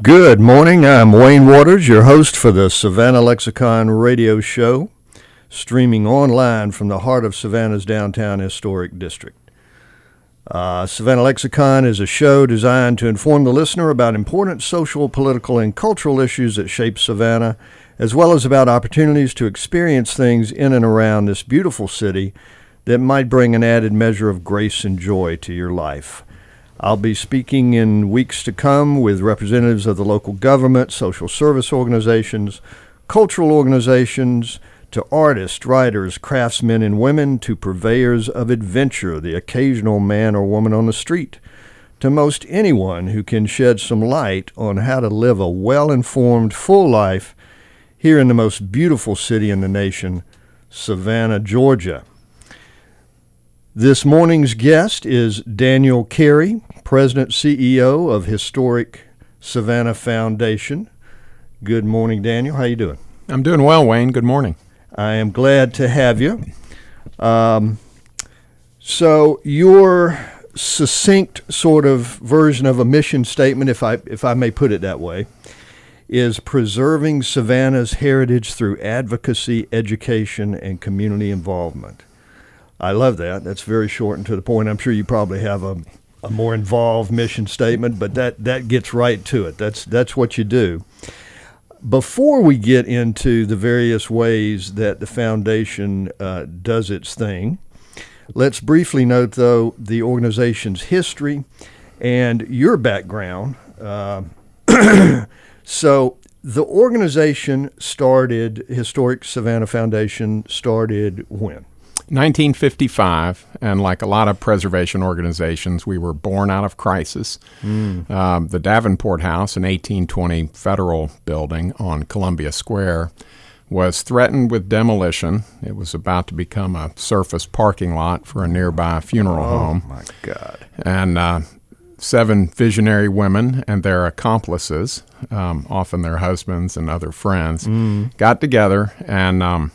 Good morning. I'm Wayne Waters, your host for the Savannah Lexicon radio show, streaming online from the heart of Savannah's downtown historic district. Savannah Lexicon is a show designed to inform the listener about important social, political, and cultural issues that shape Savannah, as well as about opportunities to experience things in and around this beautiful city that might bring an added measure of grace and joy to your life. I'll be speaking in weeks to come with representatives of the local government, social service organizations, cultural organizations, to artists, writers, craftsmen, and women, to purveyors of adventure, the occasional man or woman on the street, to most anyone who can shed some light on how to live a well-informed, full life here in the most beautiful city in the nation, Savannah, Georgia. This morning's guest is Daniel Carey, President CEO of Historic Savannah Foundation. Good morning, Daniel. How you doing? I'm doing well, Wayne. Good morning. I am glad to have you. So your succinct sort of version of a mission statement, if I may put it that way, is preserving Savannah's heritage through advocacy, education, and community involvement. I love that. That's very short and to the point. I'm sure you probably have a more involved mission statement, but that gets right to it. That's what you do. Before we get into the various ways that the foundation does its thing, let's briefly note, though, the organization's history and your background. So the organization started, Historic Savannah Foundation started when? 1955, and like a lot of preservation organizations, we were born out of crisis. The Davenport House, an 1820 federal building on Columbia Square, was threatened with demolition. It was about to become a surface parking lot for a nearby funeral home. Oh, my God. And 7 visionary women and their accomplices, often their husbands and other friends, got together and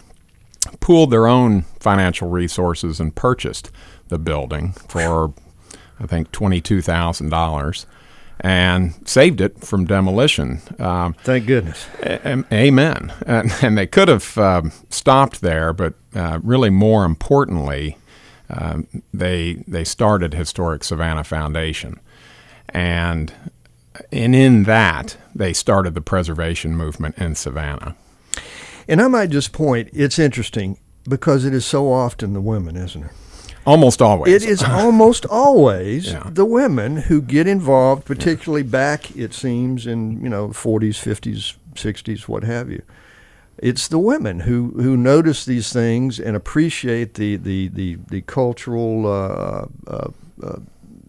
pooled their own financial resources and purchased the building for, I think, $22,000 and saved it from demolition. Thank goodness. Amen. And they could have stopped there, but really more importantly, they started Historic Savannah Foundation. And in that, they started the preservation movement in Savannah. And I might just point, it's interesting because it is so often the women, isn't it? Almost always. It is almost always the women who get involved, particularly back, it seems, in 40s, 50s, 60s, what have you. It's the women who notice these things and appreciate the cultural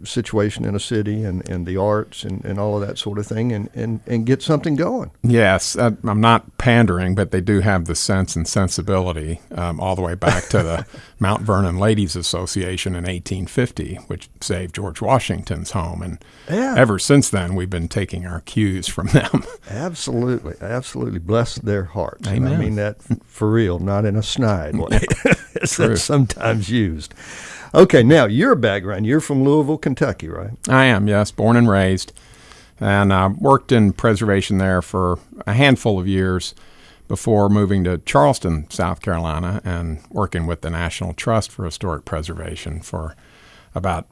situation in a city and the arts and all of that sort of thing and get something going. Yes, I'm not pandering, but they do have the sense and sensibility all the way back to the Mount Vernon Ladies Association in 1850, which saved George Washington's home. And ever since then, we've been taking our cues from them. Absolutely. Absolutely. Bless their hearts. Amen. And I mean that for real, not in a snide way. That's sometimes used. Okay, now your background. You're from Louisville, Kentucky, right? I am, yes, born and raised. And worked in preservation there for a handful of years before moving to Charleston, South Carolina, and working with the National Trust for Historic Preservation for about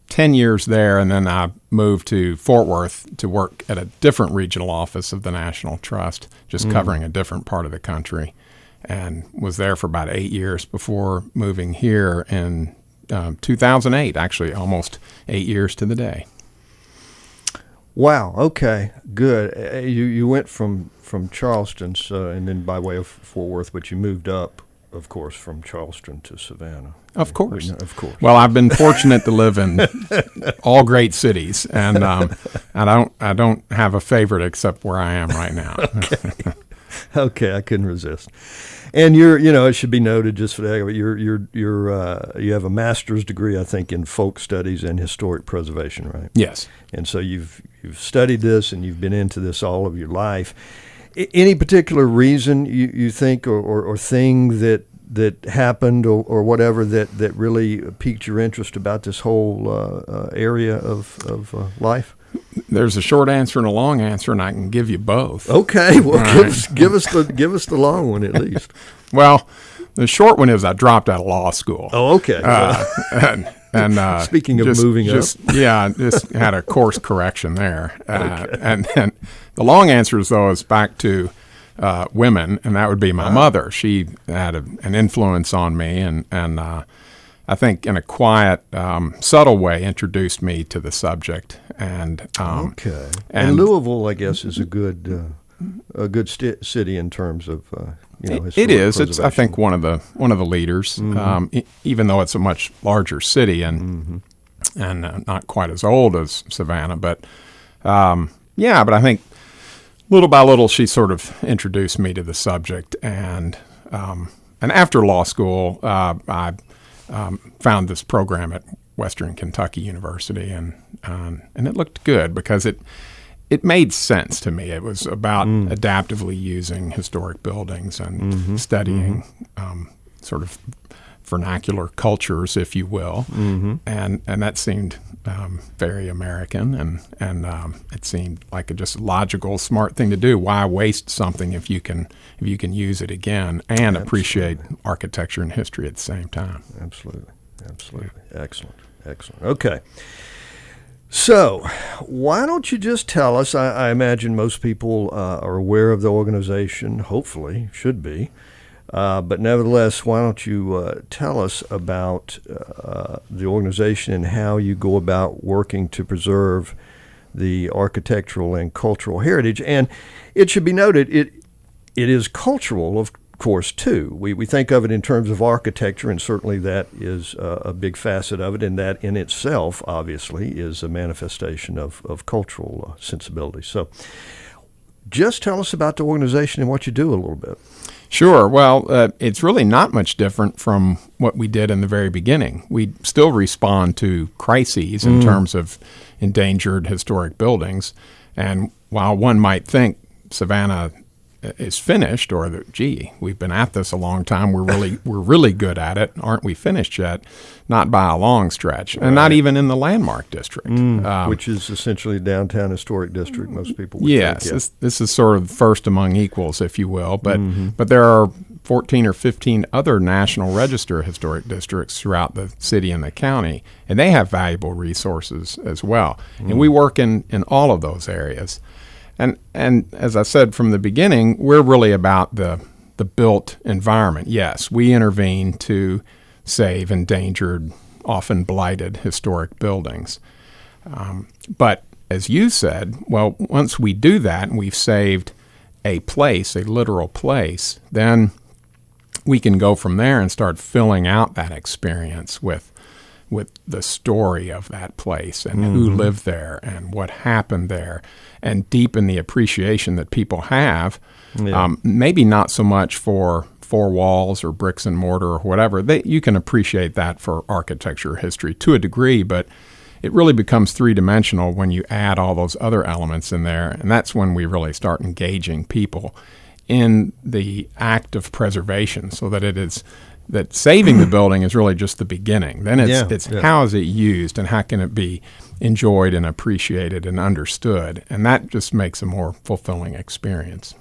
10 years there. And then I moved to Fort Worth to work at a different regional office of the National Trust, just covering a different part of the country, and was there for about 8 years before moving here in 2008, actually almost 8 years to the day. Wow. Okay. Good. You went from Charleston, and then by way of Fort Worth, but you moved up, of course, from Charleston to Savannah. Of course. Of course. Well, I've been fortunate to live in all great cities, and I don't have a favorite except where I am right now. Okay, I couldn't resist. And it should be noted just for that, you have a master's degree, I think, in folk studies and historic preservation, right? Yes. And so you've studied this and you've been into this all of your life. Any particular reason you think or thing that happened or whatever that really piqued your interest about this whole area of life? There's a short answer and a long answer, and I can give you both. Okay, well, give us the long one at least. Well, the short one is I dropped out of law school. Oh, okay. And speaking of moving up, just had a course correction there. Okay. And then the long answer is back to women, and that would be my mother. She had an influence on me, and I think in a quiet, subtle way introduced me to the subject. And okay. And Louisville, I guess, is a good city in terms of it is. It's, I think, one of the leaders, even though it's a much larger city and not quite as old as Savannah. But but I think little by little she sort of introduced me to the subject. And after law school, I found this program at Western Kentucky University, and it looked good because it made sense to me. It was about adaptively using historic buildings and studying sort of vernacular cultures, if you will, and that seemed very American, and it seemed like a just logical, smart thing to do. Why waste something if you can use it again and appreciate architecture and history at the same time? Absolutely. Excellent. Okay. So, why don't you just tell us? I imagine most people are aware of the organization, hopefully, should be. But nevertheless, why don't you tell us about the organization and how you go about working to preserve the architectural and cultural heritage? And it should be noted, it is cultural, of course, too. We think of it in terms of architecture, and certainly that is a big facet of it, and that in itself, obviously, is a manifestation of cultural sensibility. So just tell us about the organization and what you do a little bit. Sure. Well, it's really not much different from what we did in the very beginning. We still respond to crises in terms of endangered historic buildings. And while one might think Savannah is finished, or that, gee, we've been at this a long time, we're really good at it, aren't we finished yet? Not by a long stretch, and not even in the landmark district, which is essentially downtown historic district. Most people would yes, think, this is sort of first among equals, if you will. But there are 14 or 15 other National Register historic districts throughout the city and the county, and they have valuable resources as well. And we work in all of those areas. And as I said from the beginning, we're really about the built environment. Yes, we intervene to save endangered, often blighted historic buildings. But as you said, well, once we do that and we've saved a place, a literal place, then we can go from there and start filling out that experience with the story of that place and who lived there and what happened there, and deepen the appreciation that people have. Maybe not so much for four walls or bricks and mortar or whatever. You can appreciate that for architecture history to a degree, but it really becomes three-dimensional when you add all those other elements in there, and that's when we really start engaging people in the act of preservation, so that that saving the building is really just the beginning. Then it's how is it used and how can it be enjoyed and appreciated and understood, and that just makes a more fulfilling experience.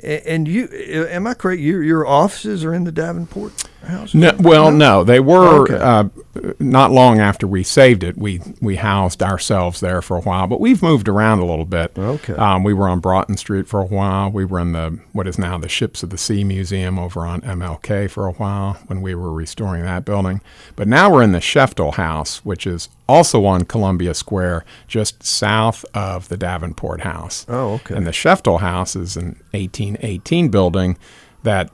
And you, am I correct? Your offices are in the Davenport house? No, they were not long after we saved it. We housed ourselves there for a while, but we've moved around a little bit. Okay. We were on Broughton Street for a while. We were in what is now the Ships of the Sea Museum over on MLK for a while when we were restoring that building. But now we're in the Sheftel House, which is also on Columbia Square, just south of the Davenport House. Oh, okay. And the Sheftel House is an 1818 building that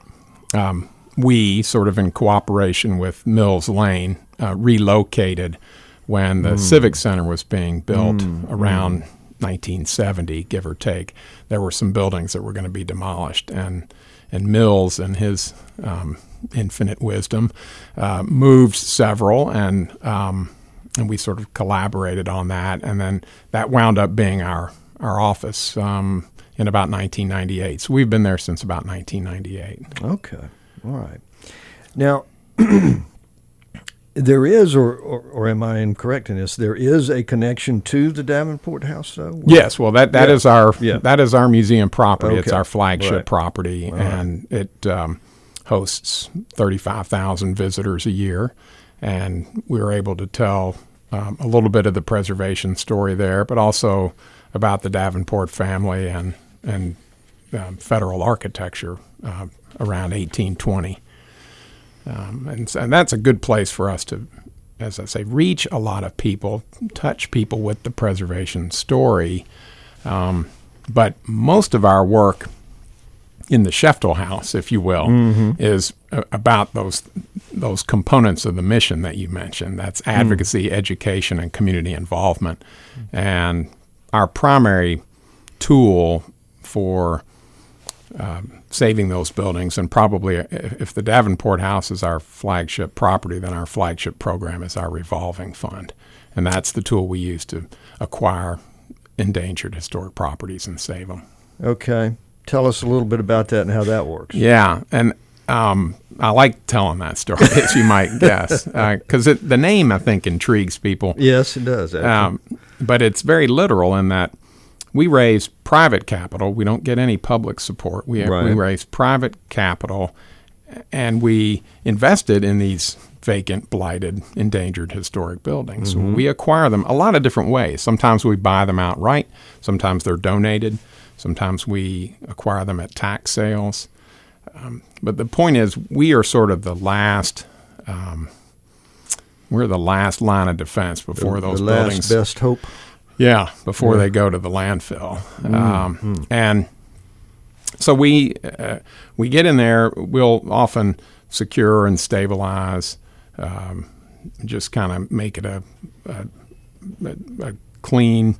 we, sort of in cooperation with Mills Lane, relocated when the Civic Center was being built around 1970, give or take. There were some buildings that were going to be demolished, and Mills, in his infinite wisdom, moved several, and we sort of collaborated on that, and then that wound up being our office in about 1998. So we've been there since about 1998. Okay. All right. Now, there is, or am I incorrect in this? There is a connection to the Davenport House, though. Yes, well, that is our museum property. Okay. It's our flagship Right. property, and it hosts 35,000 visitors a year. And we were able to tell a little bit of the preservation story there, but also about the Davenport family and federal architecture around 1820. And that's a good place for us to, as I say, reach a lot of people, touch people with the preservation story. But most of our work in the Sheftel House, if you will, is about those components of the mission that you mentioned. That's advocacy, education, and community involvement. And our primary tool for saving those buildings, and probably if the Davenport House is our flagship property, then our flagship program is our revolving fund. And that's the tool we use to acquire endangered historic properties and save them. Okay. Tell us a little bit about that and how that works. Yeah, and I like telling that story, as you might guess, because the name, I think, intrigues people. Yes, it does, actually. But it's very literal in that we raise private capital. We don't get any public support. We raise private capital, and we invested in these vacant, blighted, endangered historic buildings. Mm-hmm. We acquire them a lot of different ways. Sometimes we buy them outright. Sometimes they're donated. Sometimes we acquire them at tax sales. But the point is, we are sort of the last. We're the last line of defense before those buildings. The last best hope. Yeah, before they go to the landfill. And so we get in there. We'll often secure and stabilize, just kind of make it a clean,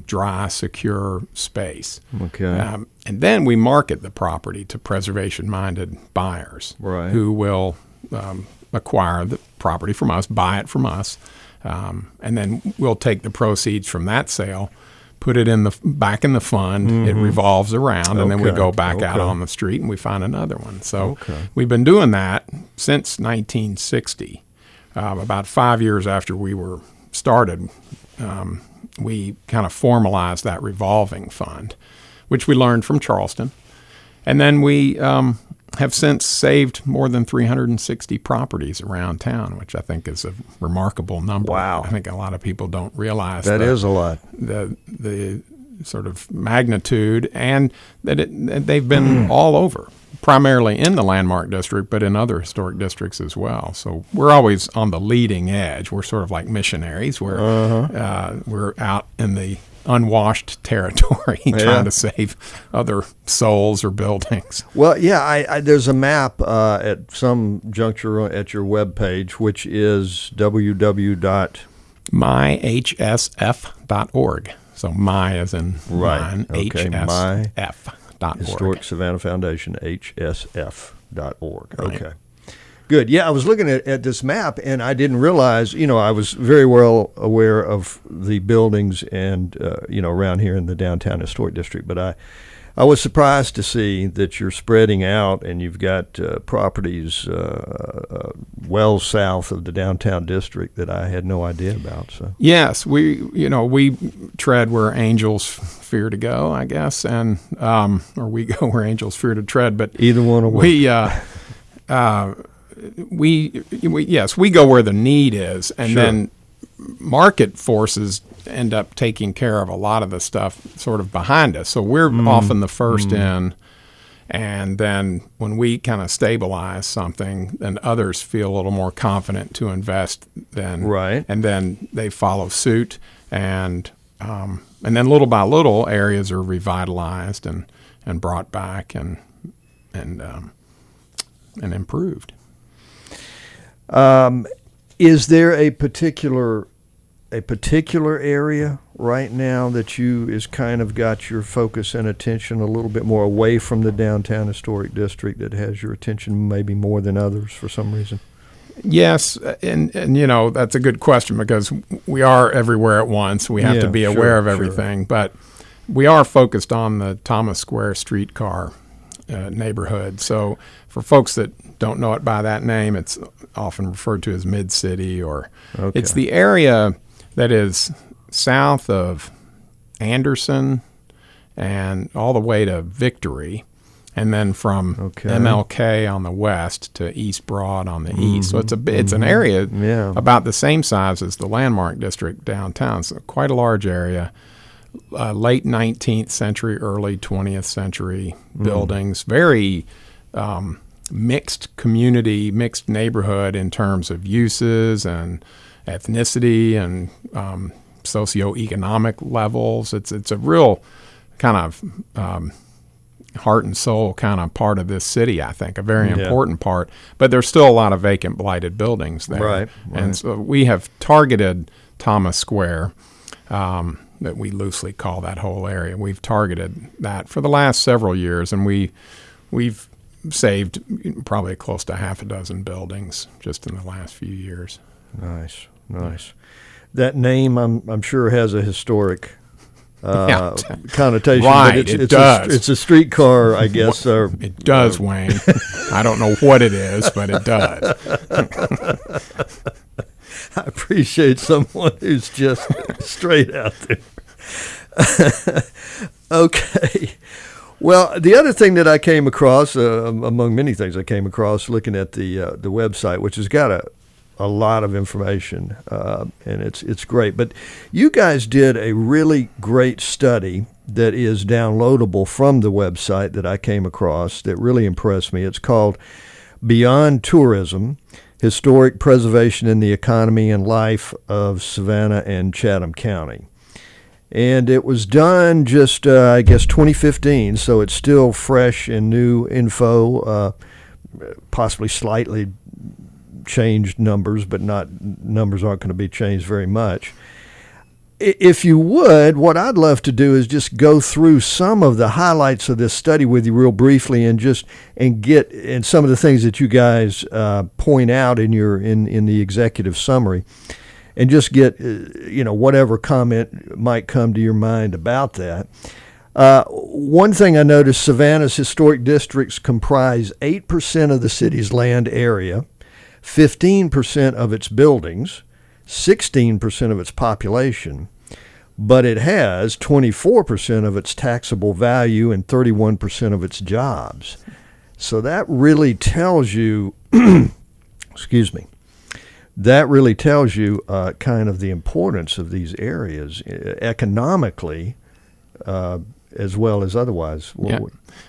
dry, secure space. Okay. And then we market the property to preservation-minded buyers who will acquire the property from us, buy it from us, and then we'll take the proceeds from that sale, put it back in the fund. Mm-hmm. It revolves around, and then we go back out on the street and we find another one. So we've been doing that since 1960. About 5 years after we were started, we kind of formalized that revolving fund, which we learned from Charleston. And then we have since saved more than 360 properties around town, which I think is a remarkable number. Wow. I think a lot of people don't realize that is a lot. The sort of magnitude, and that they've been all over, primarily in the landmark district, but in other historic districts as well. So we're always on the leading edge. We're sort of like missionaries. We're out in the unwashed territory trying to save other souls or buildings. Well, yeah, there's a map at some juncture at your webpage, which is myhsf.org. So my as in mine, HSF.org. Historic Savannah Foundation, HSF.org. Right. Okay. Good. Yeah, I was looking at this map, and I didn't realize, I was very well aware of the buildings and, around here in the downtown historic district, but I was surprised to see that you're spreading out and you've got properties well south of the downtown district that I had no idea about. So yes, we tread where angels fear to go, I guess, and or we go where angels fear to tread. But either one will work. We go where the need is, and then market forces end up taking care of a lot of the stuff sort of behind us. So we're often the first in, and then when we kind of stabilize something, then others feel a little more confident to invest then. Right. And then they follow suit, and then little by little areas are revitalized and brought back and improved. Is there a particular area right now that is kind of got your focus and attention a little bit more away from the downtown historic district that has your attention maybe more than others for some reason? Yes, and that's a good question because we are everywhere at once. We have to be aware of everything, but we are focused on the Thomas Square streetcar neighborhood. So for folks that don't know it by that name, it's often referred to as Mid-City, or Okay. it's the area that is south of Anderson and all the way to Victory, and then from Okay. MLK on the west to East Broad on the east. So it's an area Yeah. about the same size as the Landmark District downtown. So quite a large area. Late 19th century, early 20th century buildings. Very mixed community, mixed neighborhood in terms of uses and ethnicity and socioeconomic levels. It's a real kind of heart and soul kind of part of this city, I think, a very important part. But there's still a lot of vacant, blighted buildings there. Right. And so we have targeted Thomas Square, that we loosely call that whole area. We've targeted that for the last several years, and we've saved probably close to half a dozen buildings just in the last few years. Nice. That name, I'm sure, has a historic connotation. Right, but it does. It's a streetcar, I guess. It does, Wayne. I don't know what it is, but it does. I appreciate someone who's just straight out there. Okay. Well, the other thing that I came across, among many things I came across looking at the website, which has got a lot of information, and it's great. But you guys did a really great study that is downloadable from the website that I came across that really impressed me. It's called Beyond Tourism: Historic Preservation in the Economy and Life of Savannah and Chatham County. And it was done just, I guess, 2015, so it's still fresh and new info, possibly slightly changed numbers, but numbers aren't going to be changed very much. If you would, what I'd love to do is just go through some of the highlights of this study with you real briefly, and get some of the things that you guys point out in the executive summary, and just get whatever comment might come to your mind about that. One thing I noticed: Savannah's historic districts comprise 8% of the city's land area, 15% of its buildings, 16% of its population, but it has 24% of its taxable value and 31% of its jobs. So that really tells you, excuse me, that really tells you kind of the importance of these areas economically as well as otherwise. Yeah.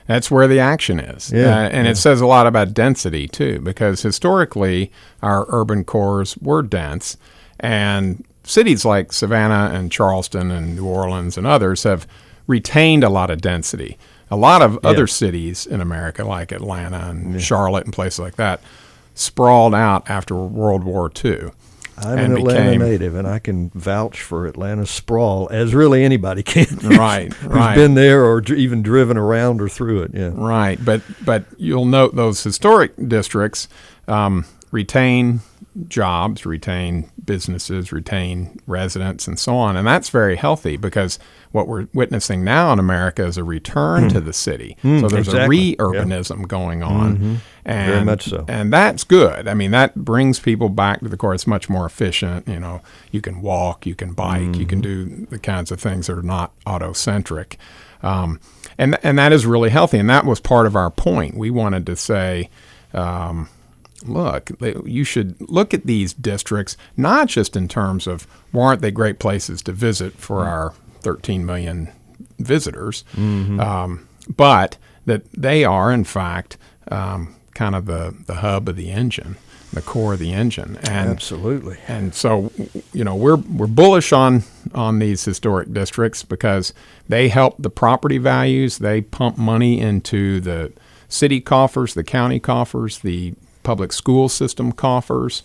That's where the action is. It says a lot about density, too, because historically our urban cores were dense, and cities like Savannah and Charleston and New Orleans and others have retained a lot of density. A lot of other cities in America, like Atlanta and Charlotte and places like that, sprawled out after World War II. I'm an Atlanta native, and I can vouch for Atlanta's sprawl, as really anybody can. Right. Who's been there or even driven around or through it. Yeah. Right, but you'll note those historic districts retain jobs, retain businesses, retain residents, and so on. And that's very healthy, because what we're witnessing now in America is a return to the city. So there's a re-urbanism going on. And, very much so. And that's good. I mean, that brings people back to the core. It's much more efficient. You can walk, you can bike, you can do the kinds of things that are not auto-centric. And that is really healthy. And that was part of our point. We wanted to say, look, you should look at these districts, not just in terms of, aren't they great places to visit for our 13 million visitors, but that they are, in fact, kind of the hub of the engine, the core of the engine. And, absolutely. And so, we're bullish on these historic districts because they help the property values. They pump money into the city coffers, the county coffers, the public school system coffers.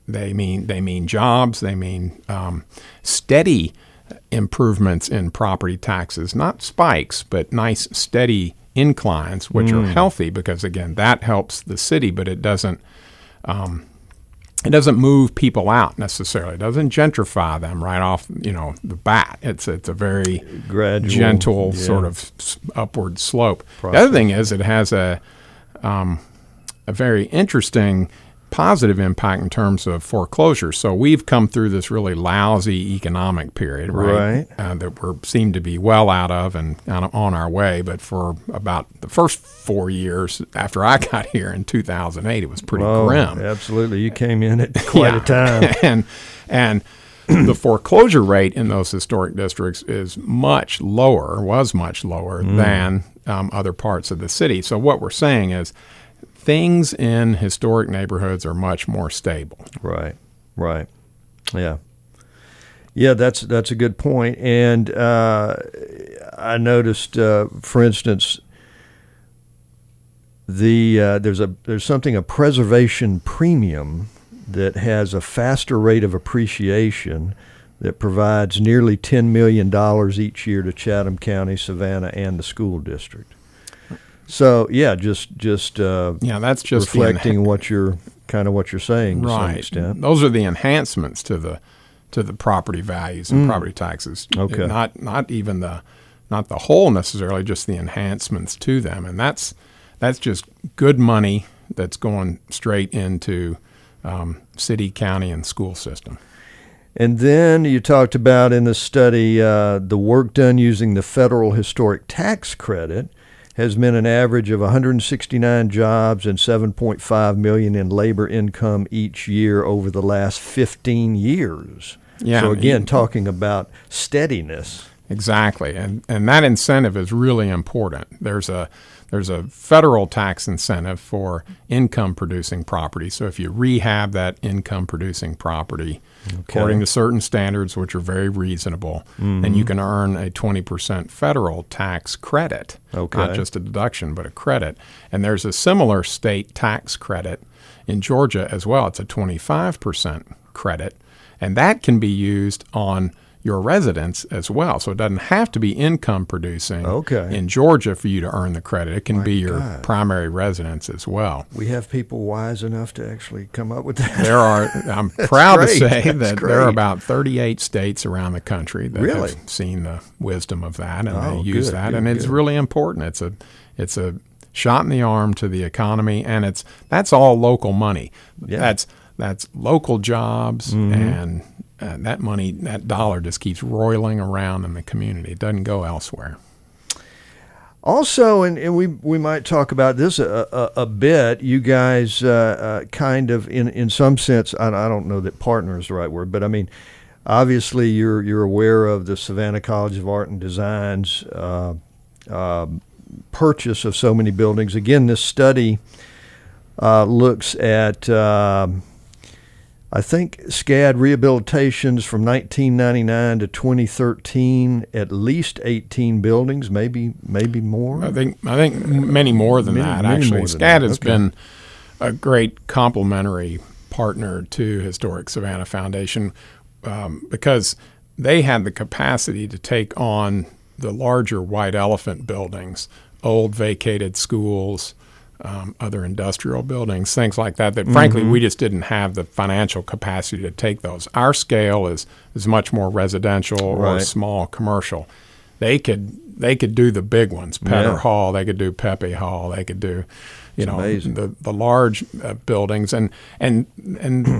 They mean jobs. They mean steady improvements in property taxes, not spikes, but nice steady inclines, which are healthy because, again, that helps the city, but it doesn't move people out necessarily. It doesn't gentrify them right off the bat. It's a very gradual, gentle sort of upward slope. Process. The other thing is it has a a very interesting positive impact in terms of foreclosure. So we've come through this really lousy economic period, right? That we seem to be well out of and on our way. But for about the first 4 years after I got here in 2008, it was pretty grim. Absolutely. You came in at quite a time. and the foreclosure rate in those historic districts was much lower than other parts of the city. So what we're saying is things in historic neighborhoods are much more stable. Right. Yeah. Yeah, that's a good point. And I noticed, for instance, there's something, a preservation premium that has a faster rate of appreciation that provides nearly $10 million each year to Chatham County, Savannah, and the school district. So just that's just reflecting what you're saying to some right. extent. Those are the enhancements to the property values and property taxes. Okay. Not even not the whole necessarily, just the enhancements to them, and that's just good money that's going straight into city, county, and school system. And then you talked about in the study the work done using the federal historic tax credit has meant an average of 169 jobs and $7.5 million in labor income each year over the last 15 years. Yeah, so again, talking about steadiness. Exactly, and that incentive is really important. There's a federal tax incentive for income-producing property. So if you rehab that income-producing property according to certain standards, which are very reasonable, then you can earn a 20% federal tax credit, not just a deduction, but a credit. And there's a similar state tax credit in Georgia as well. It's a 25% credit, and that can be used on your residence as well. So it doesn't have to be income producing in Georgia for you to earn the credit. It can be your primary residence as well. We have people wise enough to actually come up with that. I'm proud to say that there are about 38 states around the country that have seen the wisdom of that, and they use that. And it's really important. It's a shot in the arm to the economy, and that's all local money. Yeah. That's local jobs, and that money, that dollar just keeps roiling around in the community. It doesn't go elsewhere. Also, and we might talk about this a bit, you guys kind of, in some sense, I don't know that partner is the right word, but I mean, obviously you're aware of the Savannah College of Art and Design's purchase of so many buildings. Again, this study looks at I think SCAD rehabilitations from 1999 to 2013, at least 18 buildings, maybe more. I think many more than that. Actually, SCAD has been a great complementary partner to Historic Savannah Foundation because they had the capacity to take on the larger white elephant buildings, old vacated schools, other industrial buildings, things like that frankly we just didn't have the financial capacity to take those. Our scale is much more residential or small commercial. They could do the big ones, Petter Hall, they could do Pepe Hall, they could do the large buildings, and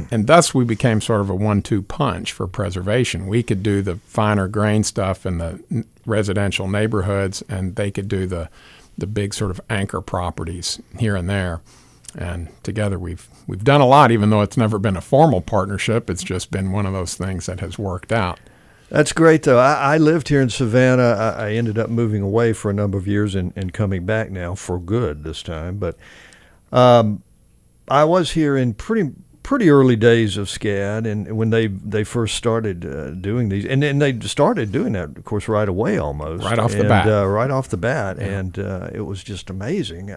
thus we became sort of a 1-2 punch for preservation. We could do the finer grain stuff in the residential neighborhoods, and they could do the big sort of anchor properties here and there. And together we've done a lot, even though it's never been a formal partnership. It's just been one of those things that has worked out. That's great, though. I lived here in Savannah. I ended up moving away for a number of years and coming back now for good this time. But I was here in pretty early days of SCAD, and when they first started doing these, and they started doing that, of course, right away almost. Right off the bat. Right off the bat, yeah. And it was just amazing.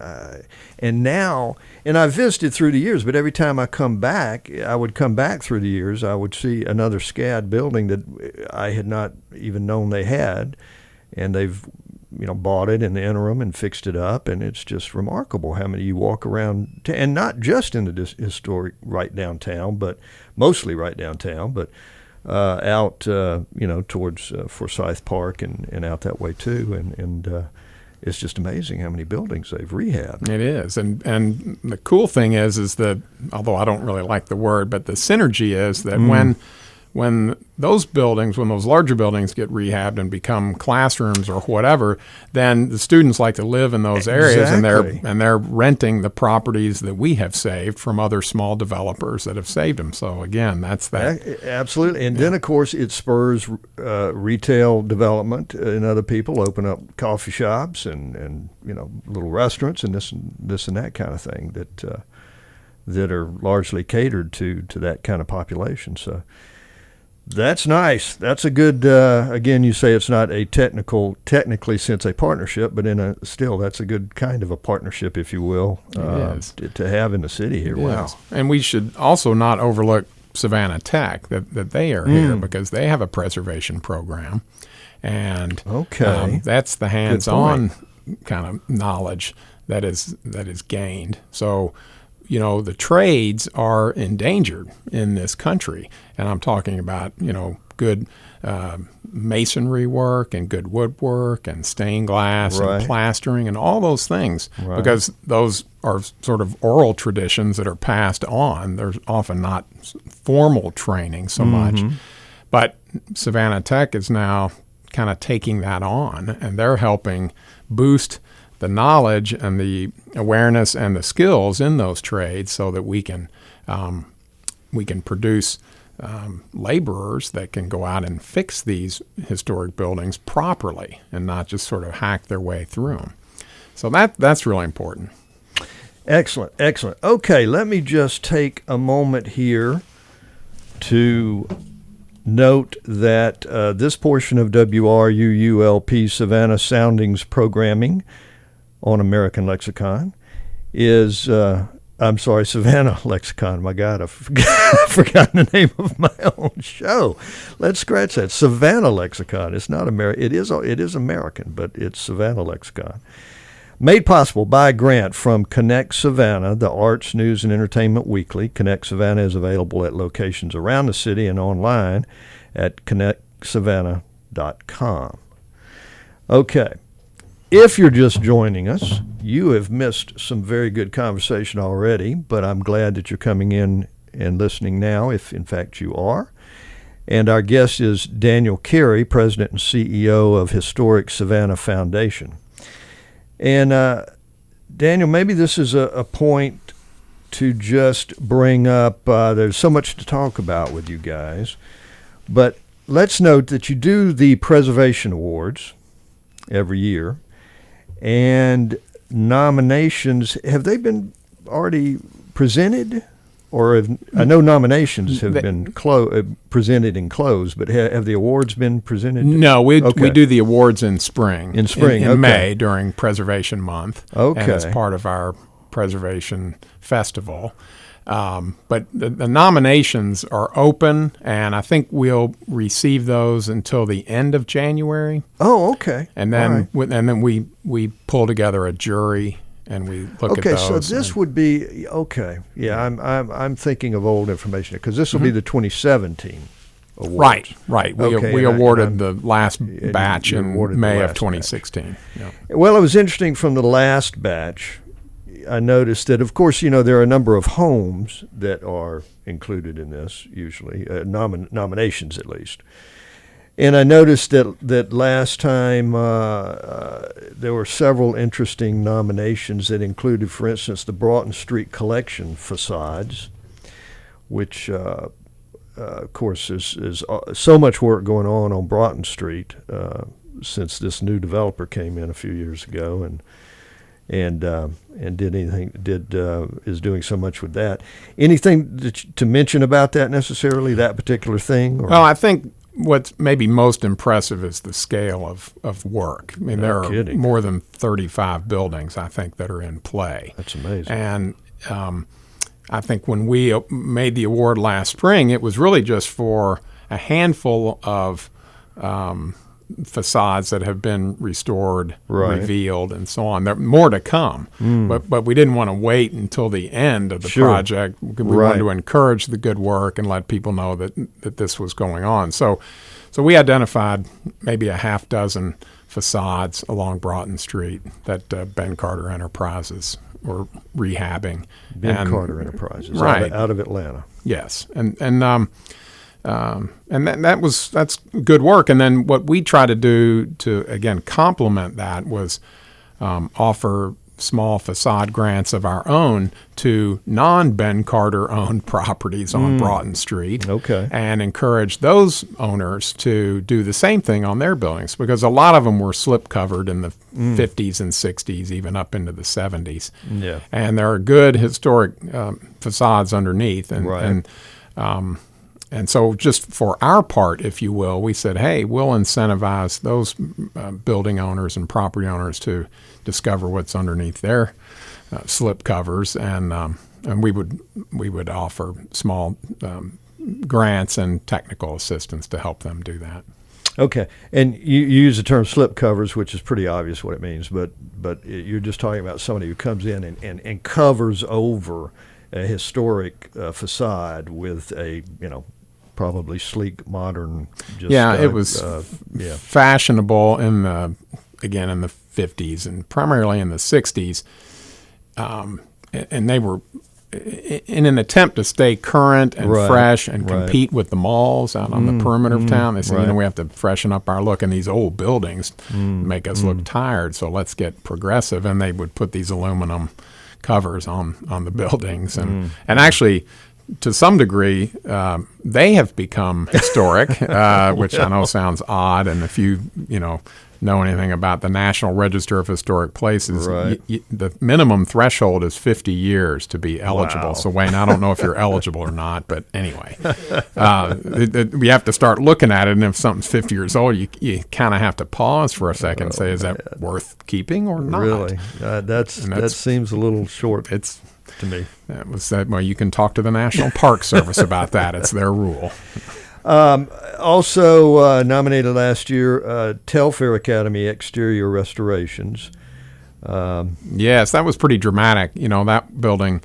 And now, and I visited through the years, but every time I would come back through the years, I would see another SCAD building that I had not even known they had, and they've bought it in the interim and fixed it up, and it's just remarkable how many you walk around, and not just in the historic right downtown, but mostly right downtown, but out, towards Forsyth Park and out that way too, and it's just amazing how many buildings they've rehabbed. It is, and the cool thing is that, although I don't really like the word, but the synergy is that when those larger buildings get rehabbed and become classrooms or whatever, then the students like to live in those areas, Exactly. and they're renting the properties that we have saved from other small developers that have saved them. So again, that's that. Absolutely. And then, of course, it spurs retail development, and other people open up coffee shops and little restaurants and this and that kind of thing that are largely catered to that kind of population. So that's nice. That's a good, again, you say it's not a technically since a partnership, but still that's a good kind of a partnership, if you will, to have in the city here. Wow. And we should also not overlook Savannah Tech, that they are here because they have a preservation program. And that's the hands-on kind of knowledge that is gained. So, the trades are endangered in this country, and I'm talking about, good masonry work and good woodwork and stained glass and plastering and all those things, because those are sort of oral traditions that are passed on. There's often not formal training so much, but Savannah Tech is now kind of taking that on, and they're helping boost the knowledge and the awareness and the skills in those trades, so that we can produce laborers that can go out and fix these historic buildings properly and not just sort of hack their way through them. So that's really important. Excellent. Okay, let me just take a moment here to note that this portion of WRUULP Savannah Soundings programming on American Lexicon is, Savannah Lexicon. My God, I've forgotten the name of my own show. Let's scratch that. Savannah Lexicon. It's not American. It is American, but it's Savannah Lexicon. Made possible by a grant from Connect Savannah, the Arts, News, and Entertainment Weekly. Connect Savannah is available at locations around the city and online at connectsavannah.com. Okay. If you're just joining us, you have missed some very good conversation already, but I'm glad that you're coming in and listening now, if in fact you are. And our guest is Daniel Carey, President and CEO of Historic Savannah Foundation. And Daniel, maybe this is a point to just bring up, there's so much to talk about with you guys, but let's note that you do the Preservation Awards every year. And nominations, have they been already presented? Or I know nominations have been presented and closed, but have the awards been presented? No, we do the awards in spring. In May during Preservation Month. Okay. And it's part of our Preservation Festival. But the nominations are open, and I think we'll receive those until the end of January. Oh, okay. And then we pull together a jury and we look at those. Okay, so this would be Yeah, I'm thinking of old information because this will be the 2017 awards. Right. We awarded the last batch in May of 2016. Yeah. Well, it was interesting from the last batch. I noticed that, of course, there are a number of homes that are included in this, usually, nominations at least. And I noticed that last time there were several interesting nominations that included, for instance, the Broughton Street Collection facades, which, of course, is so much work going on Broughton Street since this new developer came in a few years ago and is doing so much with that. Anything to mention about that necessarily, that particular thing? Or? Well, I think what's maybe most impressive is the scale of work. I mean, there are more than 35 buildings, I think, that are in play. That's amazing. And I think when we made the award last spring, it was really just for a handful of facades that have been restored, revealed, and so on. There are more to come, but we didn't want to wait until the end of the project. We wanted to encourage the good work and let people know that this was going on. So So we identified maybe a half dozen facades along Broughton Street that Ben Carter Enterprises were rehabbing. Carter Enterprises, right, out of Atlanta. Yes, that's good work. And then what we try to do to again complement that was offer small facade grants of our own to non-Ben Carter-owned properties on Broughton Street, and encourage those owners to do the same thing on their buildings, because a lot of them were slip-covered in the 50s and 60s, even up into the 70s. Yeah. And there are good historic facades underneath. And so just for our part, if you will, we said, hey, we'll incentivize those building owners and property owners to discover what's underneath their slip covers, and we would offer small grants and technical assistance to help them do that. Okay, and you use the term slip covers, which is pretty obvious what it means, but you're just talking about somebody who comes in and covers over a historic facade with a, probably sleek, modern. It was fashionable in the 50s and primarily in the 60s, and they were in an attempt to stay current and fresh and compete with the malls out on the perimeter of town. They said, we have to freshen up our look, and these old buildings make us look tired, so let's get progressive. And they would put these aluminum covers on the buildings, and actually, to some degree, they have become historic, which I know sounds odd. And if you know anything about the National Register of Historic Places, the minimum threshold is 50 years to be eligible. Wow. So, Wayne, I don't know if you're eligible or not, but anyway, we have to start looking at it. And if something's 50 years old, you kind of have to pause for a second and say, is that worth keeping or not? Really? That seems a little short. It's to me. That was that. Well, you can talk to the National Park Service about that. It's their rule. Also nominated last year, Telfair Academy exterior restorations. Yes, that was pretty dramatic. That building,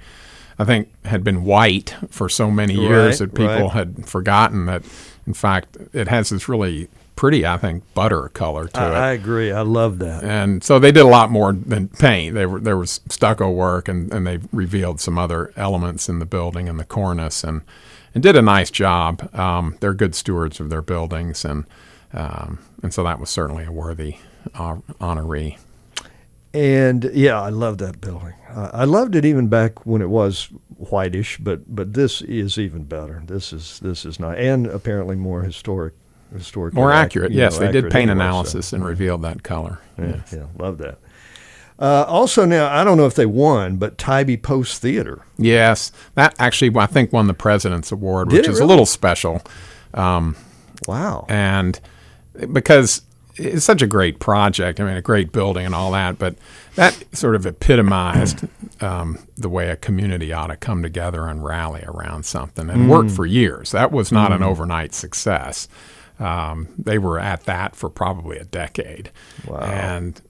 I think, had been white for so many years that people had forgotten that, in fact, it has this really pretty, I think, butter color to it. I agree. I love that. And so they did a lot more than paint. There was stucco work, and they revealed some other elements in the building and the cornice, and did a nice job. They're good stewards of their buildings, and so that was certainly a worthy honoree. And I love that building. I loved it even back when it was whitish, but this is even better. This is nice, and apparently more historic. More accurate, yes. They did paint analysis and revealed that color. Yeah, love that. Also now, I don't know if they won, but Tybee Post Theater. Yes, that actually, I think, won the President's Award, which is a little special. Wow. And because it's such a great project, a great building and all that, but that sort of epitomized the way a community ought to come together and rally around something, and worked for years. That was not an overnight success. They were at that for probably a decade. Wow. And,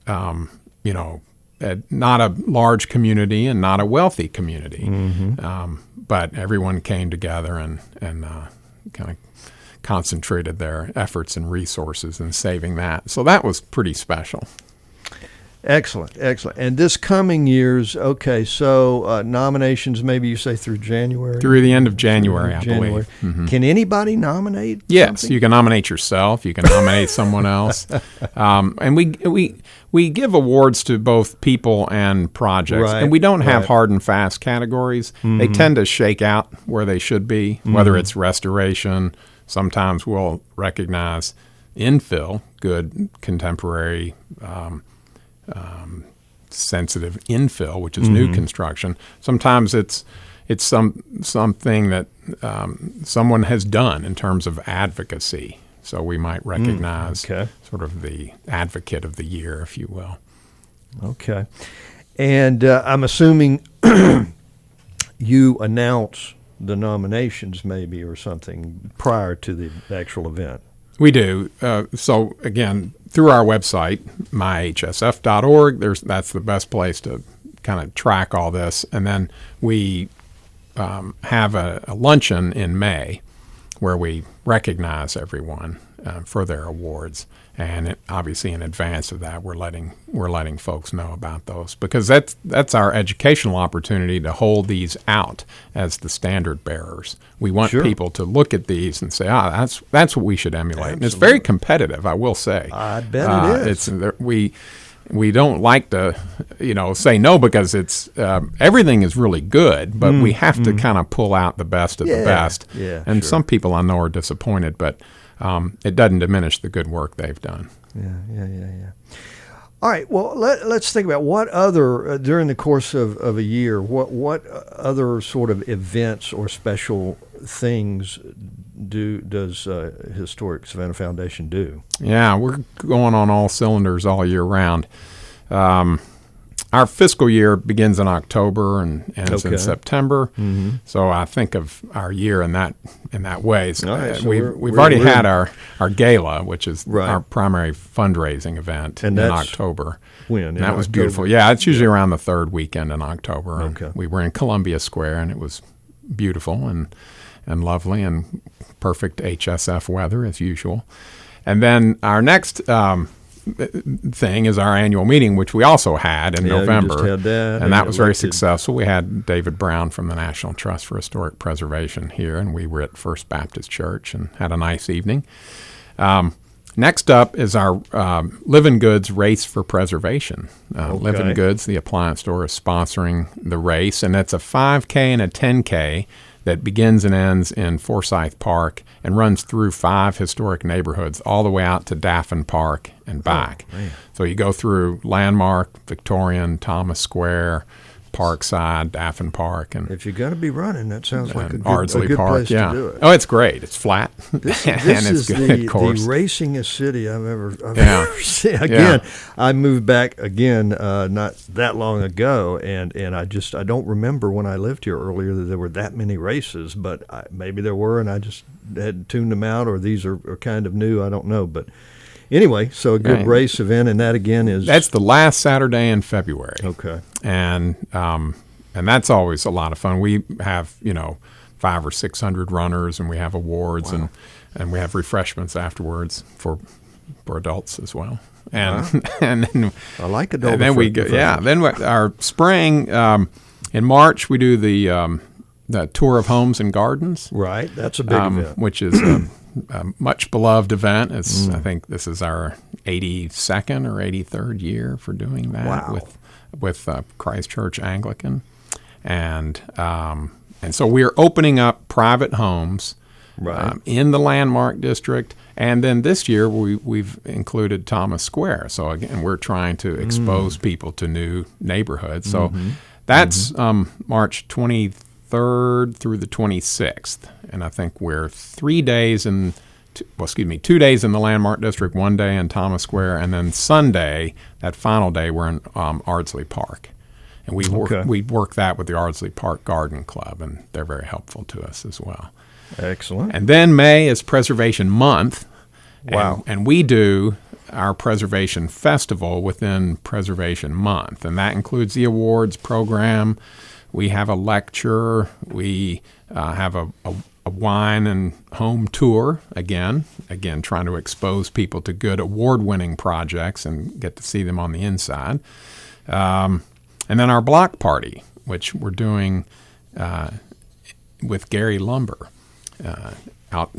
not a large community and not a wealthy community. But everyone came together and kind of concentrated their efforts and resources in saving that. So that was pretty special. Excellent. And this coming year's, nominations, maybe you say through January? Through the end of January, I believe. Mm-hmm. Can anybody nominate Yes, something? You can nominate yourself. You can nominate someone else. And we give awards to both people and projects. And we don't have hard and fast categories. They tend to shake out where they should be, whether it's restoration. Sometimes we'll recognize infill, good contemporary sensitive infill, which is new construction. Sometimes it's something that someone has done in terms of advocacy. So we might recognize sort of the advocate of the year, if you will. Okay. And I'm assuming you announce the nominations maybe or something prior to the actual event. We do. So, again, through our website, myhsf.org, that's the best place to kind of track all this. And then we have a luncheon in May where we recognize everyone. for their awards. And obviously, in advance of that, we're letting folks know about those, because that's our educational opportunity to hold these out as the standard bearers. We want people to look at these and say, that's what we should emulate. Absolutely. And it's very competitive, I will say. I bet it is. We don't like to, say no, because it's everything is really good, but we have to kind of pull out the best of the best. Yeah, and some people I know are disappointed, but it doesn't diminish the good work they've done. Yeah. All right. Well, let's think about what other during the course of a year. What other sort of events or special things does Historic Savannah Foundation do? Yeah, we're going on all cylinders all year round. Our fiscal year begins in October and ends in September. Mm-hmm. So I think of our year in that way. So right, we've already had our gala, which is our primary fundraising event in October. When? And that was beautiful. Yeah, it's usually around the third weekend in October. Okay. We were in Columbia Square, and it was beautiful and lovely and perfect HSF weather as usual. And then our next thing is our annual meeting, which we also had in November. You just had that, and that was very successful. We had David Brown from the National Trust for Historic Preservation here, and we were at First Baptist Church and had a nice evening. Next up is our Living Goods Race for Preservation. Living Goods, the appliance store, is sponsoring the race, and it's a 5K and a 10K that begins and ends in Forsyth Park and runs through 5 historic neighborhoods all the way out to Daffin Park and back. So you go through Landmark, Victorian, Thomas Square, Parkside, Daffin Park, and if you're going to be running, that sounds like a good Ardsley place Park, to do it. Oh, it's great. It's flat, this and it's is good. Of course, the racingest city I've ever seen. Again, I moved back again not that long ago, and I don't remember when I lived here earlier that there were that many races, but maybe there were, and I just had tuned them out, or these are kind of new. I don't know, but. Anyway, so a good race event, and that again is... That's the last Saturday in February. Okay. And that's always a lot of fun. We have, 500 or 600 runners, and we have awards, and we have refreshments afterwards for adults as well. And and then I like adult. And then we go, then our spring in March we do the tour of homes and gardens. Right, that's a big event, which is a much beloved event. It's I think this is our 82nd or 83rd year for doing that with Christ Church Anglican, and so we are opening up private homes in the Landmark District, and then this year we've included Thomas Square. So again, we're trying to expose people to new neighborhoods. So that's March 23rd through the 26th. And I think we're 2 days in the Landmark District, 1 day in Thomas Square, and then Sunday, that final day, we're in Ardsley Park. And we work that with the Ardsley Park Garden Club, and they're very helpful to us as well. Excellent. And then May is Preservation Month. Wow. And we do our Preservation Festival within Preservation Month, and that includes the awards program. We have a lecture. We have a wine and home tour, again trying to expose people to good award-winning projects and get to see them on the inside. And then our block party, which we're doing with Gary Lumber out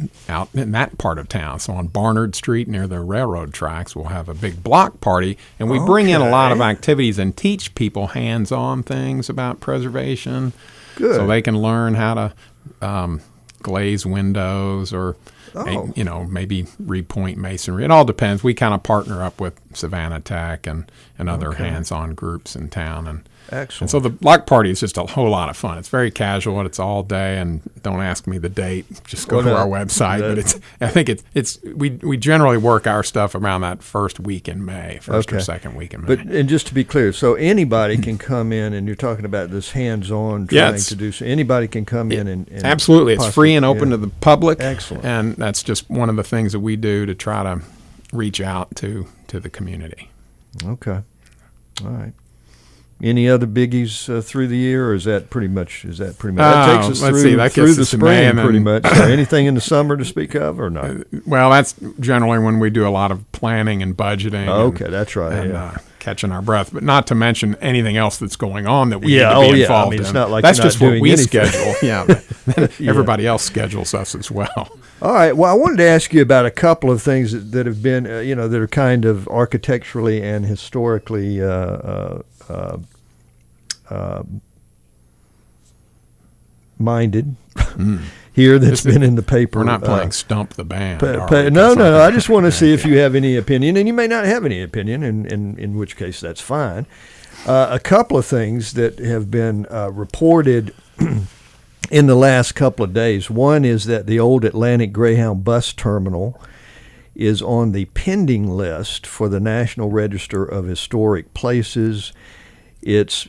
in that part of town. So on Barnard Street near the railroad tracks, we'll have a big block party, and we bring in a lot of activities and teach people hands-on things about preservation. Good. So they can learn how to glaze windows or maybe repoint masonry. It all depends. We kind of partner up with Savannah Tech and other hands-on groups in town. Excellent. And so the block party is just a whole lot of fun. It's very casual, and it's all day. And don't ask me the date; just go to our website. But we generally work our stuff around that first week in May, or second week in May. And just to be clear, so anybody can come in, and you're talking about this hands-on trying to do. So anybody can come in and absolutely, it's free and open to the public. Excellent. And that's just one of the things that we do to try to reach out to the community. Okay. All right. Any other biggies through the year, or is that pretty much? That takes us through the spring, pretty much. So anything in the summer to speak of, or not? Well, that's generally when we do a lot of planning and budgeting. Okay, that's right. And catching our breath, but not to mention anything else that's going on that we need to be involved in. It's not like that's just what we anything. schedule. Everybody else schedules us as well. All right. Well, I wanted to ask you about a couple of things that have been, that are kind of architecturally and historically minded here that's been in the paper. We're not playing Stump the Band. No. I just want to see if you have any opinion, and you may not have any opinion, in which case that's fine. A couple of things that have been reported in the last couple of days. One is that the old Atlantic Greyhound bus terminal is on the pending list for the National Register of Historic Places. Its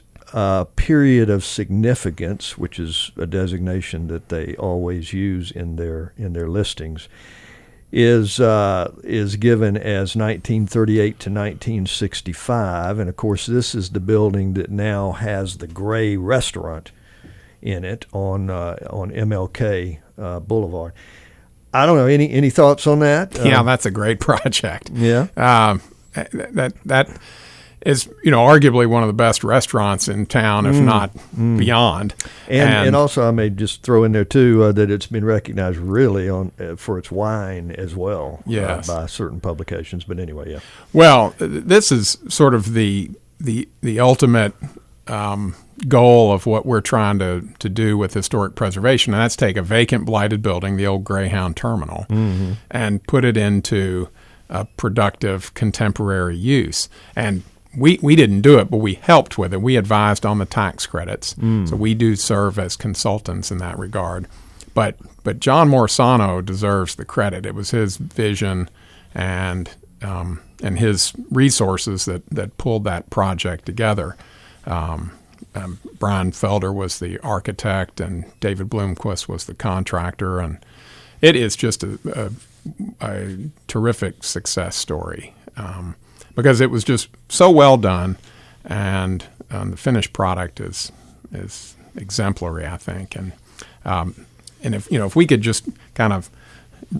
period of significance, which is a designation that they always use in their listings, is given as 1938 to 1965, and of course this is the building that now has the Gray restaurant in it on MLK Boulevard. I don't know. Any thoughts on that? Yeah, that's a great project. Yeah. That is, arguably one of the best restaurants in town, if not beyond. And also, I may just throw in there too that it's been recognized really for its wine as well. Yes. By certain publications. But anyway, yeah. Well, this is sort of the ultimate goal of what we're trying to do with historic preservation, and that's take a vacant, blighted building, the old Greyhound terminal, and put it into a productive contemporary use. And we didn't do it, but we helped with it. We advised on the tax credits, so we do serve as consultants in that regard. But John Morisano deserves the credit. It was his vision and his resources that pulled that project together. Brian Felder was the architect, and David Bloomquist was the contractor, and it is just a terrific success story because it was just so well done, and the finished product is exemplary, I think. And if we could just kind of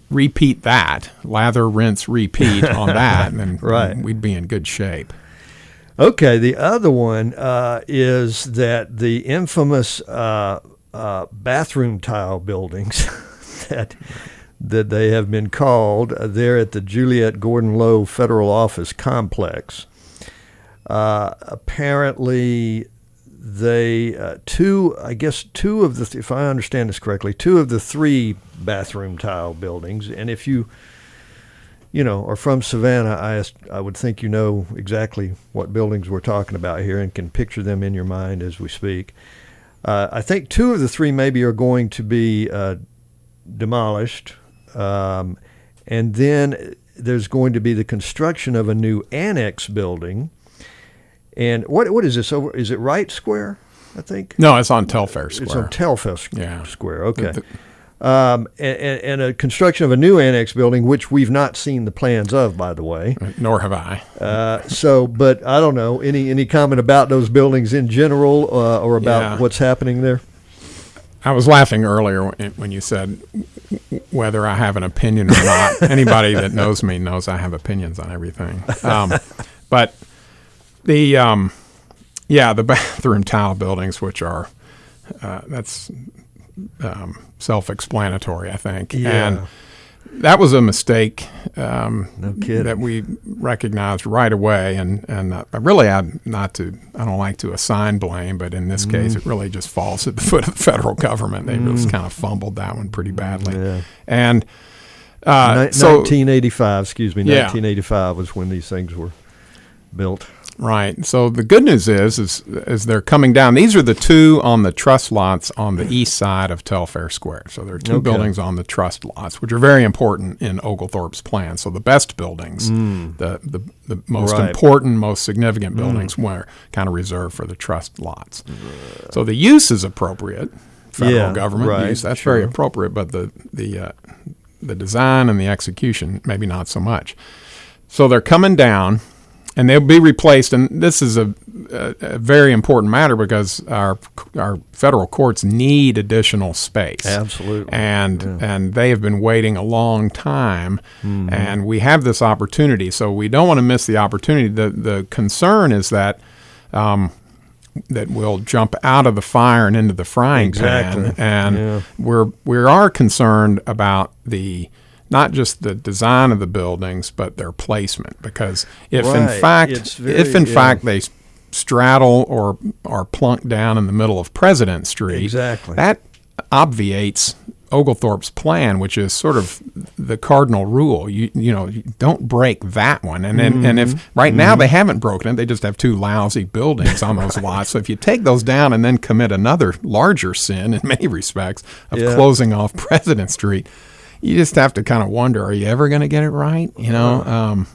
repeat that, lather, rinse, repeat on that, then right. We'd be in good shape. Okay, the other one is that the infamous bathroom tile buildings that they have been called there at the Juliette Gordon Low Federal Office Complex. Apparently, they two of the, if I understand this correctly, two of the three bathroom tile buildings, and if you are from Savannah, I would think you know exactly what buildings we're talking about here and can picture them in your mind as we speak. I think two of the three maybe are going to be demolished, and then there's going to be the construction of a new annex building. And what is this over? Is it Wright Square, I think? No, it's on Telfair Square. It's on Telfair Square, okay. And a construction of a new annex building, which we've not seen the plans of, by the way. Nor have I. But I don't know. Any comment about those buildings in general, or about what's happening there? I was laughing earlier when you said whether I have an opinion or not. Anybody that knows me knows I have opinions on everything. But the bathroom tile buildings, which are that's self-explanatory, I think. Yeah. And that was a mistake that we recognized right away. And I don't like to assign blame, but in this case, it really just falls at the foot of the federal government. They just kind of fumbled that one pretty badly. Yeah. And 1985 was when these things were built. Right. So the good news is they're coming down. These are the two on the trust lots on the east side of Telfair Square. So there are two buildings on the trust lots, which are very important in Oglethorpe's plan. So the best buildings, the most important, most significant buildings were kind of reserved for the trust lots. So the use is appropriate, federal government use. That's very appropriate, but the design and the execution, maybe not so much. So they're coming down. and they'll be replaced. And this is a very important matter because our federal courts need additional space. Absolutely. And they have been waiting a long time, and we have this opportunity. So we don't want to miss the opportunity. The concern is that that we'll jump out of the fire and into the frying pan. And we are concerned about not just the design of the buildings, but their placement. Because if in fact they straddle or are plunked down in the middle of President Street, that obviates Oglethorpe's plan, which is sort of the cardinal rule. You don't break that one. And if right now they haven't broken it, they just have two lousy buildings on those lots. So if you take those down and then commit another larger sin in many respects of closing off President Street, you just have to kind of wonder, are you ever going to get it right? And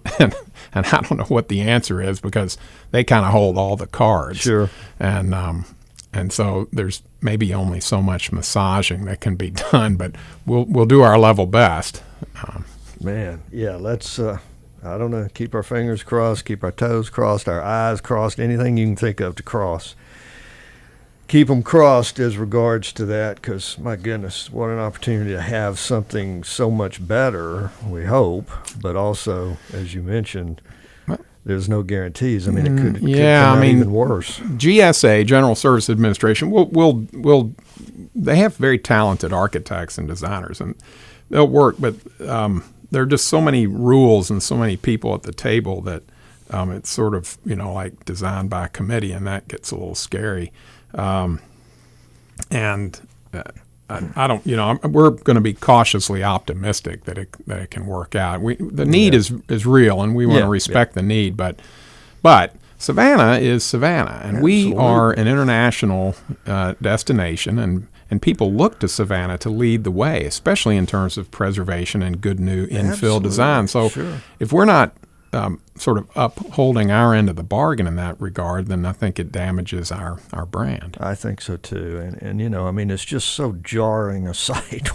I don't know what the answer is because they kind of hold all the cards. Sure. And so there's maybe only so much massaging that can be done, but we'll do our level best. Let's I don't know, keep our fingers crossed, keep our toes crossed, our eyes crossed, anything you can think of to cross. Keep them crossed as regards to that, because my goodness, what an opportunity to have something so much better, we hope, but also, as you mentioned, there's no guarantees. I mean, it could come out even worse. GSA, General Service Administration, they have very talented architects and designers, and they'll work, but there are just so many rules and so many people at the table that it's sort of, like designed by committee, and that gets a little scary. I don't, we're going to be cautiously optimistic that it can work out. The need is real, and we want to respect the need. But Savannah is Savannah, and we are an international destination, and people look to Savannah to lead the way, especially in terms of preservation and good new infill design. So if we're not sort of upholding our end of the bargain in that regard, then I think it damages our brand. I think so too. And it's just so jarring a sight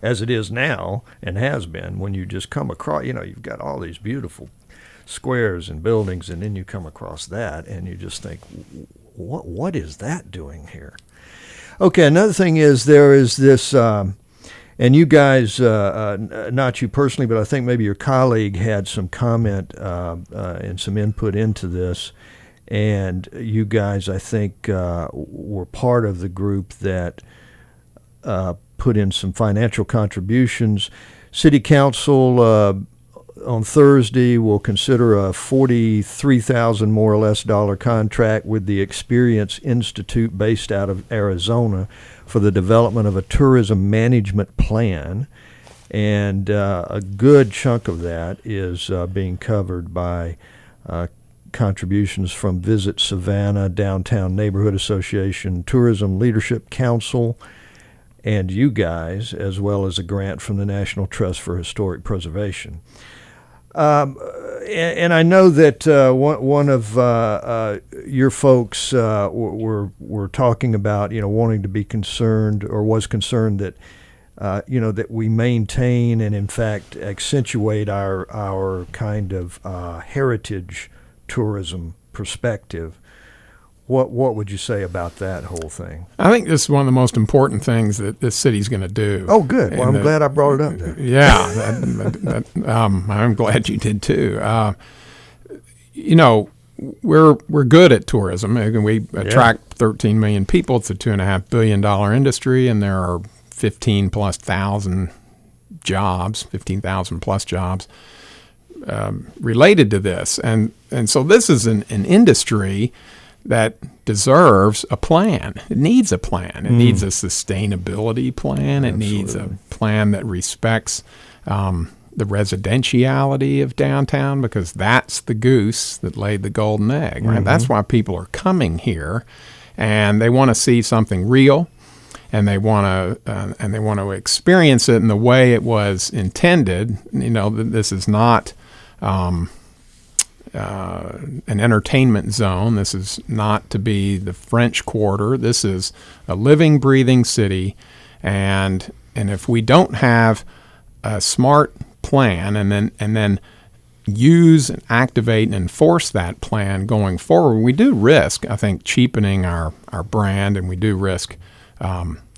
as it is now and has been, when you just come across, you've got all these beautiful squares and buildings, and then you come across that and you just think, what is that doing here? Okay, another thing is there is this, and you guys, not you personally, but I think maybe your colleague had some comment and some input into this, and you guys, I think, were part of the group that put in some financial contributions. City Council on Thursday will consider a $43,000 more or less contract with the Experience Institute based out of Arizona for the development of a tourism management plan, and a good chunk of that is being covered by contributions from Visit Savannah, Downtown Neighborhood Association, Tourism Leadership Council, and you guys, as well as a grant from the National Trust for Historic Preservation. And I know that one of your folks were talking about, wanting to be concerned, or was concerned that, that we maintain and in fact accentuate our kind of heritage tourism perspective. What would you say about that whole thing? I think this is one of the most important things that this city's going to do. Oh, good. Well, I'm glad I brought it up there. Yeah, I'm glad you did too. We're good at tourism. We attract 13 million people. It's a $2.5 billion industry, and there are 15,000 plus jobs related to this. And so this is an industry that deserves a plan. It needs a plan. It needs a sustainability plan. It needs a plan that respects the residentiality of downtown, because that's the goose that laid the golden egg, right? That's why people are coming here, and they want to see something real, and they want to experience it in the way it was intended. This is not an entertainment zone. This is not to be the French Quarter. This is a living, breathing city, and if we don't have a smart plan and then use and activate and enforce that plan going forward, we do risk, I think, cheapening our brand, and we do risk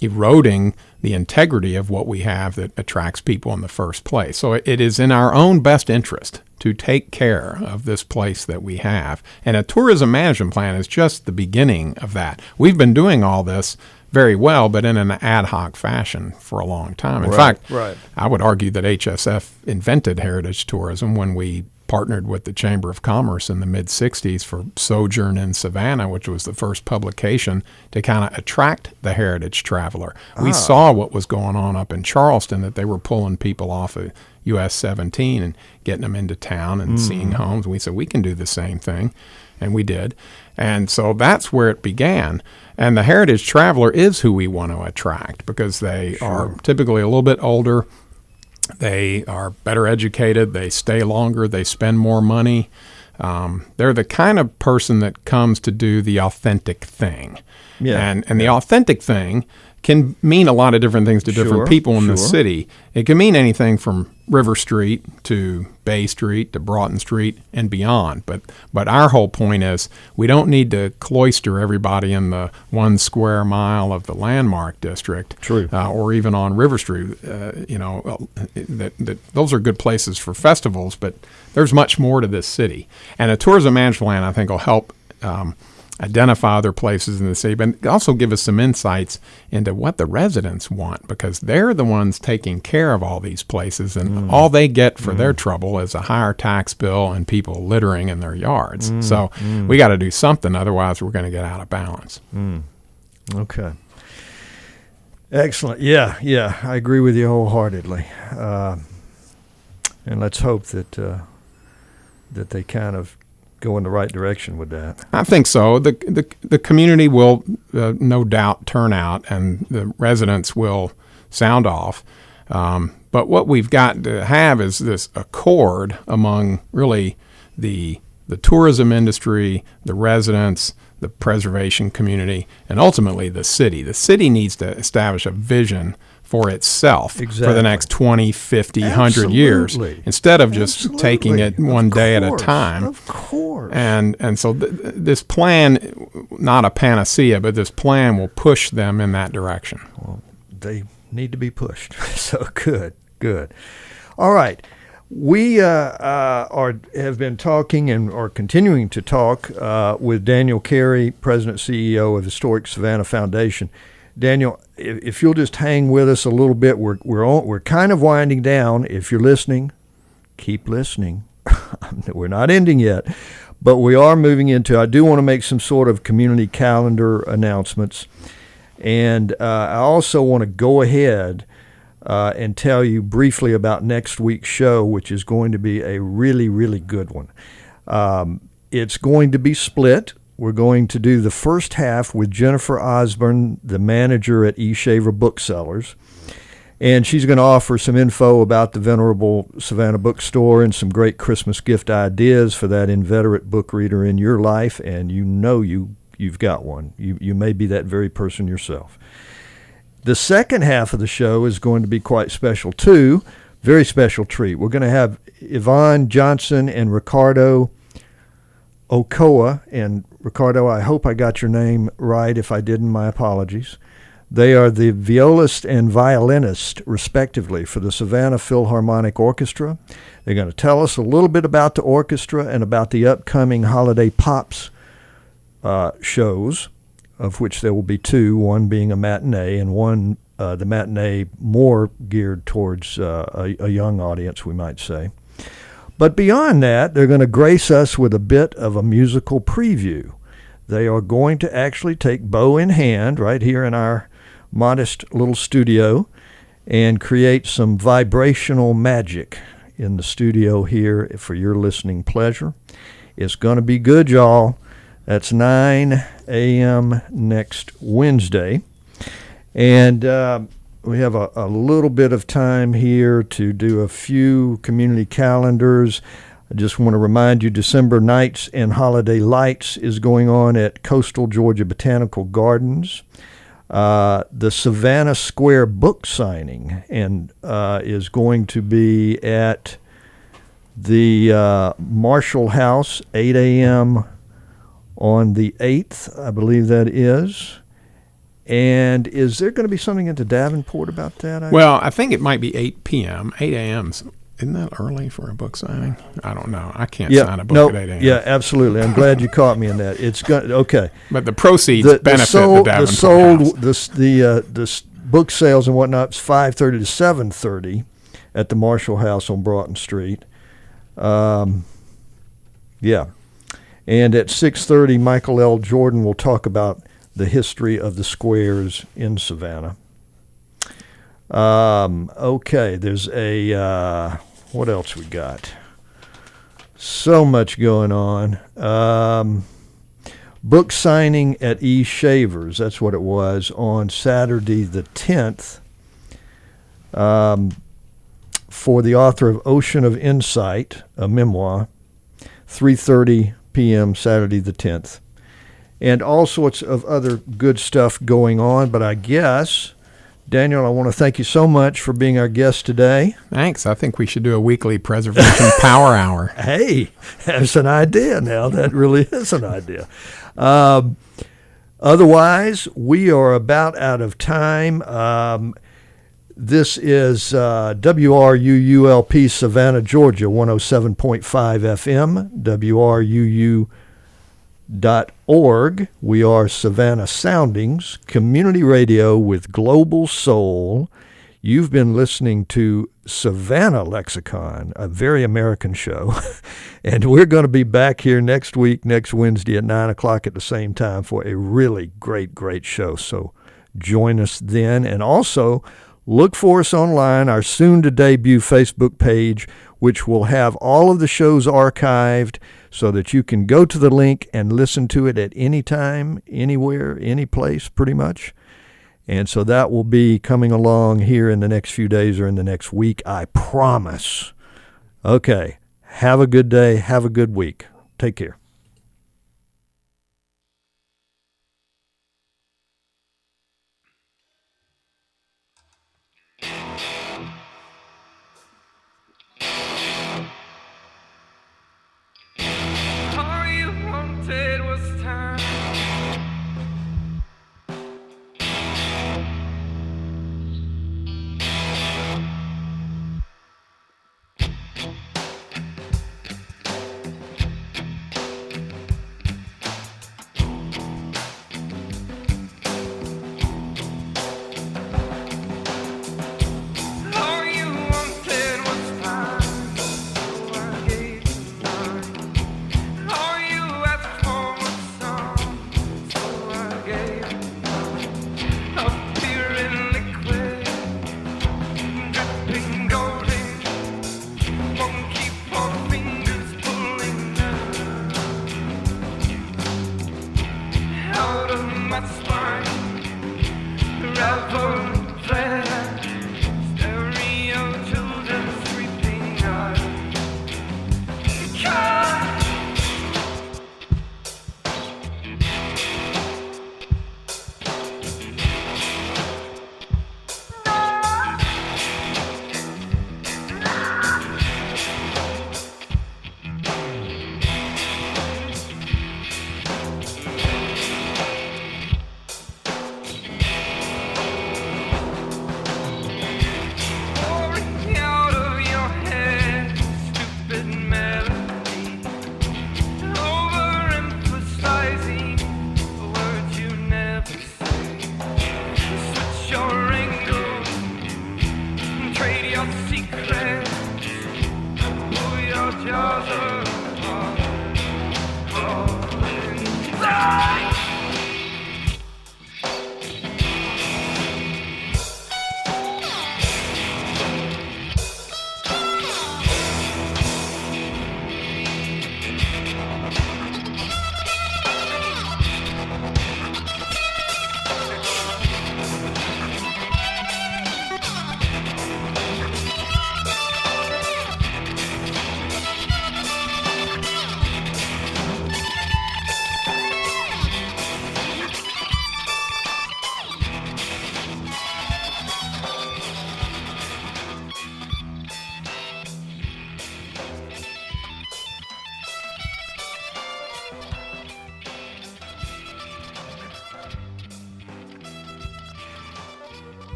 eroding the integrity of what we have that attracts people in the first place. So it is in our own best interest to take care of this place that we have. And a tourism management plan is just the beginning of that. We've been doing all this very well, but in an ad hoc fashion for a long time. In fact, I would argue that HSF invented heritage tourism when we partnered with the Chamber of Commerce in the mid-'60s for Sojourn in Savannah, which was the first publication to kind of attract the heritage traveler. We saw what was going on up in Charleston, that they were pulling people off of US 17 and getting them into town and seeing homes. We said, we can do the same thing, and we did. And so that's where it began. And the heritage traveler is who we want to attract, because they are typically a little bit older. They are better educated. They stay longer. They spend more money. They're the kind of person that comes to do the authentic thing. And the authentic thing can mean a lot of different things to different people in the city. It can mean anything from River Street to Bay Street to Broughton Street and beyond. But our whole point is we don't need to cloister everybody in the 1 square mile of the landmark district, or even on River Street. That those are good places for festivals, but there's much more to this city. And a tourism management plan, I think, will help identify other places in the city, but also give us some insights into what the residents want, because they're the ones taking care of all these places, and all they get for their trouble is a higher tax bill and people littering in their yards. So we got to do something, otherwise we're going to get out of balance. Okay. Excellent. Yeah, I agree with you wholeheartedly. And let's hope that they kind of go in the right direction with that. I think so. The community will no doubt turn out, and the residents will sound off. But what we've got to have is this accord among really the tourism industry, the residents, the preservation community, and ultimately the city. The city needs to establish a vision for itself for the next 20, 50, 100 years, instead of just taking it one day at a time. Of course. And so this plan, not a panacea, but this plan will push them in that direction. Well, they need to be pushed. So good. All right. We have been talking and are continuing to talk with Daniel Carey, President CEO of Historic Savannah Foundation. Daniel, if you'll just hang with us a little bit, we're kind of winding down. If you're listening, keep listening. We're not ending yet, but we are moving into. I do want to make some sort of community calendar announcements, and I also want to go ahead and tell you briefly about next week's show, which is going to be a really, really good one. It's going to be split. We're going to do the first half with Jennifer Osborne, the manager at E. Shaver Booksellers, and she's going to offer some info about the venerable Savannah bookstore and some great Christmas gift ideas for that inveterate book reader in your life, and you've got one. You may be that very person yourself. The second half of the show is going to be quite special too, very special treat. We're going to have Yvonne Johnson and Ricardo Okoa, and Ricardo, I hope I got your name right. If I didn't, my apologies. They are the violist and violinist, respectively, for the Savannah Philharmonic Orchestra. They're going to tell us a little bit about the orchestra and about the upcoming Holiday Pops shows, of which there will be two, one being a matinee and one, the matinee more geared towards a young audience, we might say. But beyond that, they're going to grace us with a bit of a musical preview. They are going to actually take bow in hand right here in our modest little studio and create some vibrational magic in the studio here for your listening pleasure. It's going to be good, y'all. That's 9 a.m. next Wednesday. And we have a little bit of time here to do a few community calendars. I just want to remind you, December Nights and Holiday Lights is going on at Coastal Georgia Botanical Gardens. The Savannah Square book signing and is going to be at The Marshall House, 8 a.m. on the 8th, I believe that is. And is there going to be something at the Davenport about that? Well, I think it might be 8 p.m. 8 a.m. Isn't that early for a book signing? I don't know. I can't sign a book at 8 a.m. Yeah, absolutely. I'm glad you caught me in that. It's okay. But the proceeds benefit the Davenport House. The book sales and whatnot is 5:30 to 7:30 at the Marshall House on Broughton Street. Yeah. And at 6:30, Michael L. Jordan will talk about the history of the squares in Savannah. Okay, there's what else we got? So much going on. Book signing at E. Shavers, that's what it was, on Saturday the 10th, for the author of Ocean of Insight, a memoir, 3:30 p.m. Saturday the 10th. And all sorts of other good stuff going on, but I guess, Daniel, I want to thank you so much for being our guest today. Thanks. I think we should do a weekly preservation power hour. Hey, that's an idea now. That really is an idea. Otherwise, we are about out of time. This is WRUULP Savannah, Georgia, 107.5 FM, WRUU.org. We are Savannah Soundings, community radio with global soul. You've been listening to Savannah Lexicon, a very American show. And we're going to be back here next week, next Wednesday at 9 o'clock at the same time for a really great, great show. So join us then. And also look for us online, our soon-to-debut Facebook page, which will have all of the shows archived so that you can go to the link and listen to it at any time, anywhere, any place, pretty much. And so that will be coming along here in the next few days or in the next week, I promise. Okay, have a good day, have a good week. Take care.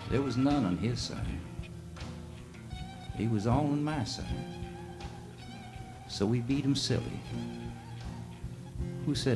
There was none on his side. He was all on my side. So we beat him silly. Who said